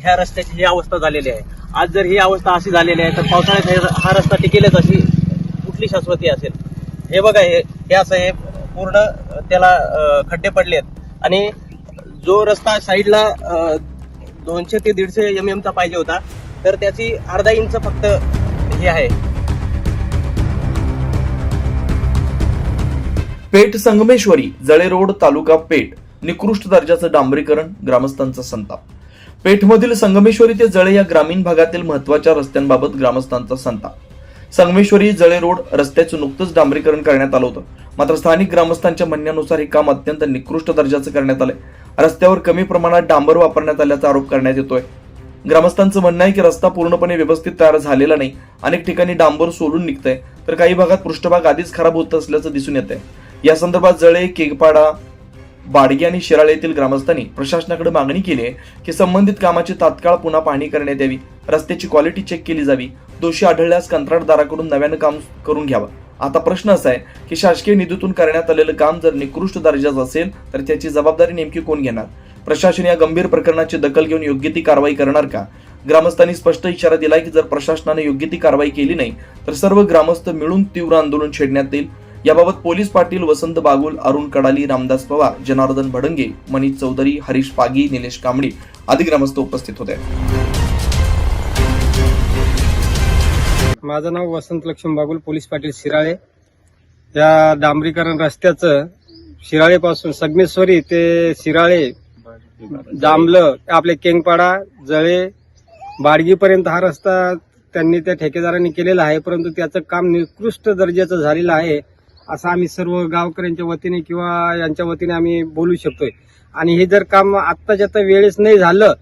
ह्या रस्त्याची ही अवस्था झालेली आहे. आज जर ही अवस्था अशी झालेली आहे तर पावसाळ्यात हा रस्ता टिकेलच अशी कुठली शाश्वती असेल. हे बघा, हे असं हे पूर्ण त्याला खड्डे पडलेत आणि जो रस्ता साईडला 200 ते 150 mm चा पाहिजे होता तर त्याची अर्धा इंच फक्त हे आहे. पेठ संगमेश्वरी जळे रोड तालुका पेठ निकृष्ट दर्जाचं डांबरीकरण, ग्रामस्थांचा संताप. पेठमधील संगमेश्वरी ते जळे या ग्रामीण भागातील महत्वाच्या रस्त्यांबाबत ग्रामस्थांचा संताप. संगमेश्वरी जळे रोड रस्त्याचं नुकतंच डांबरीकरण करण्यात आलं होतं, मात्र स्थानिक ग्रामस्थांच्या म्हणण्यानुसार हे काम अत्यंत निकृष्ट दर्जाचं करण्यात आलंय. रस्त्यावर कमी प्रमाणात डांबर वापरण्यात आल्याचा आरोप करण्यात येतोय. ग्रामस्थांचं म्हणणं आहे की रस्ता पूर्णपणे व्यवस्थित तयार झालेला नाही. अनेक ठिकाणी डांबर सोलून निघतंय तर काही भागात पृष्ठभाग आधीच खराब होत असल्याचं दिसून येत आहे. या संदर्भात जळे, केगपाडा, बाडगी आणि शिराळे येथील ग्रामस्थांनी प्रशासनाकडे मागणी केली आहे की संबंधित कामाची तात्काळ पुन्हा पाहणी करण्यात यावी, रस्त्याची क्वालिटी चेक केली जावी, दोषी आढळल्यास कंत्राटदाराकडून नव्यानं काम करून घ्यावं. आता प्रश्न असा आहे की शासकीय निधीतून करण्यात आलेलं काम जर निकृष्ट दर्जाचं असेल तर त्याची जबाबदारी नेमकी कोण घेणार? प्रशासन या गंभीर प्रकरणाची दखल घेऊन योग्य ती कारवाई करणार का? ग्रामस्थांनी स्पष्ट इशारा दिलाय की जर प्रशासनाने योग्य ती कारवाई केली नाही तर सर्व ग्रामस्थ मिळून तीव्र आंदोलन छेडण्यात येईल. याबाबत पोलीस पाटील वसंत बागुल, अरुण कडाली, रामदास पवार, जनार्दन भडंगे, मनीष चौधरी, हरीश पागी, निलेश कांबळी आदी ग्रामस्थ उपस्थित होते. माझं नाव वसंत लक्ष्मण बागुल, पोलीस पाटील शिराळे. या डांबरीकरण रस्त्याचं शिराळेपासून संगमेश्वरी ते शिराळे, जांभलं, आपले केंगपाडा, जळे, बाडगीपर्यंत हा रस्ता त्यांनी त्या ठेकेदारांनी केलेला आहे, परंतु त्याचं काम निकृष्ट दर्जाचं झालेलं आहे असं आम्ही सर्व गावकऱ्यांच्या वतीने किंवा यांच्या वतीने आम्ही बोलू शकतोय. आणि हे जर काम आत्ताच्या आता वेळेस नाही झालं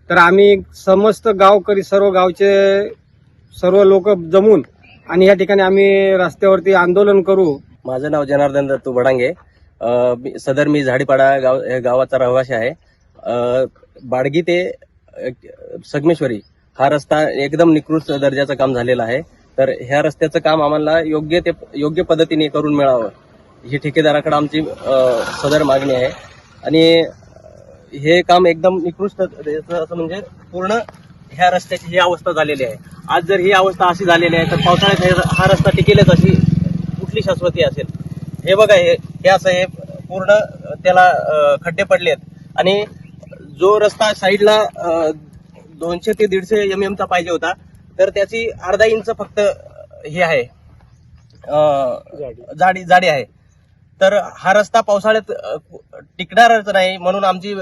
तर आम्ही समस्त गावकरी, सर्व गावचे सर्व लोक जमून आणि या ठिकाणी आम्ही रस्त्यावरती आंदोलन करू. माझं नाव जनार्दन दत्तू भडांगे. सदर मी झाडीपाडा गावाचा रहिवासी आहे. बाडगी ते संगमेश्वरी हा रस्ता एकदम निकृष्ट दर्जाचं काम झालेलं आहे. तर ह्या रस्त्याचं काम आम्हाला योग्य पद्धतीने करून मिळावं ही ठेकेदाराकडे आमची सदर मागणी आहे. आणि हे काम एकदम निकृष्ट असं म्हणजे पूर्ण ह्या रस्त्याची ही अवस्था झालेली आहे. आज जर ही अवस्था अशी झालेली आहे तर पावसाळ्यात हा रस्ता टिकेलच अशी कुठली शाश्वती असेल. हे बघा, हे असं हे पूर्ण त्याला खड्डे पडलेत आणि जो रस्ता साईडला 200 ते 150 mm चा पाहिजे होता तर त्याची अर्धा इंच फक्त हे आहे, जाडी आहे. तर हा रस्ता पावसाळ्यात टिकणारच नाही, म्हणून आमची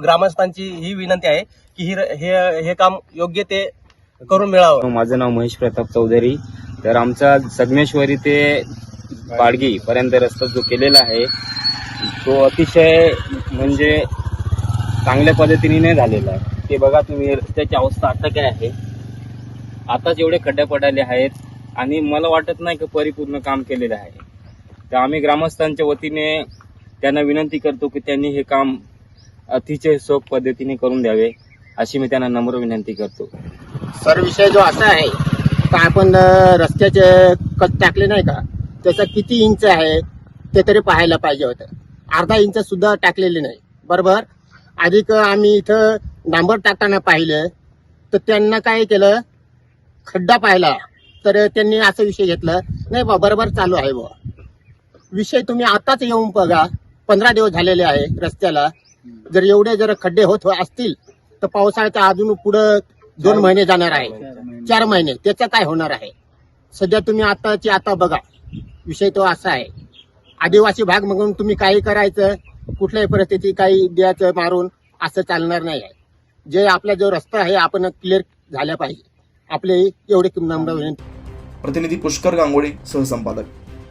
ग्रामस्थांची ही विनंती आहे की हे काम योग्य ते करून मिळावं. माझं नाव महेश प्रताप चौधरी. तर आमचा संगमेश्वरी ते बाडगी पर्यंत रस्ता जो केलेला आहे तो अतिशय म्हणजे चांगल्या पद्धतीने नाही झालेला आहे. ते बघा तुम्ही रस्त्याची अवस्था आता काय आहे. आताच एवढे खड्डे पडलेले आहेत आणि मला वाटत नाही की परिपूर्ण काम केलेलं आहे. तर आम्ही ग्रामस्थांच्या वतीने त्यांना विनंती करतो की त्यांनी हे काम अतिशय सोप पद्धतीने करून द्यावे अशी मी त्यांना नम्र विनंती करतो. सर, विषय जो असा आहे का आपण रस्त्याचे कट टाकले नाही का, त्याचा किती इंच आहे ते तरी पाहायला पाहिजे होतं. अर्धा इंच सुद्धा टाकलेले नाही. बरोबर. अधिक आम्ही इथं डांबर टाकताना पाहिलं तर त्यांना काय केलं, खड्डा पाहिला तर त्यांनी असं विषय घेतलं नाही बा बरोबर चालू आहे बा. विषय तुम्ही आताच येऊन बघा, 15 दिवस झालेले आहे रस्त्याला. जर एवढे जर खड्डे होत असतील तर पावसाळ्याच्या अजून पुढं 2 महिने जाणार आहे, 4 महिने, त्याचं काय होणार आहे. सध्या तुम्ही आता बघा. विषय तो असा आहे, आदिवासी भाग म्हणून तुम्ही काही करायचं, कुठल्याही परिस्थिती काही द्यायचं मारून असं चालणार नाही आहे. जे आपला जो रस्ता आहे आपण क्लिअर झाला पाहिजे. आपले एवढे नम्र विनंती. प्रतिनिधी पुष्कर गांगोळे, सहसंपादक.